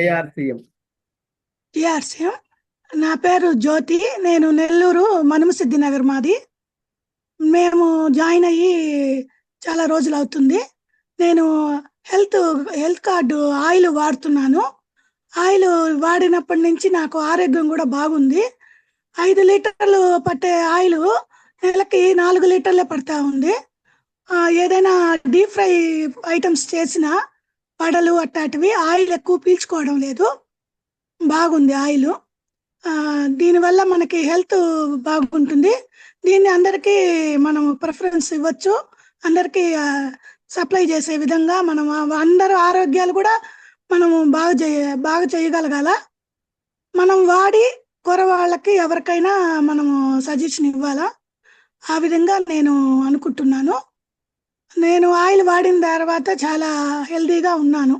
ఏఆర్సీఎం. TRC. నా పేరు జ్యోతి. నేను నెల్లూరు మనుమసిద్ధి నగర్ మాది. మేము జాయిన్ అయ్యి చాలా రోజులు అవుతుంది. నేను హెల్త్ హెల్త్ కార్డు ఆయిల్ వాడుతున్నాను. ఆయిల్ వాడినప్పటి నుంచి నాకు ఆరోగ్యం కూడా బాగుంది. 5 లీటర్లు పట్టే ఆయిల్ నెలకి 4 లీటర్లే పడతా ఉంది. ఏదైనా డీప్ ఫ్రై ఐటమ్స్ చేసిన వడలు అట్టాటివి ఆయిల్ ఎక్కువ పీల్చుకోవడం లేదు. బాగుంది ఆయిల్. దీనివల్ల మనకి హెల్త్ బాగుంటుంది. దీన్ని అందరికీ మనం ప్రిఫరెన్స్ ఇవ్వచ్చు. అందరికీ సప్లై చేసే విధంగా మనం అందరూ ఆరోగ్యాలు కూడా మనము బాగా చేయగలగాల. మనం వాడి వాళ్ళకి ఎవరికైనా మనము సజెషన్ ఇవ్వాలా. ఆ విధంగా నేను అనుకుంటున్నాను. నేను ఆయిల్ వాడిన తర్వాత చాలా హెల్తీగా ఉన్నాను.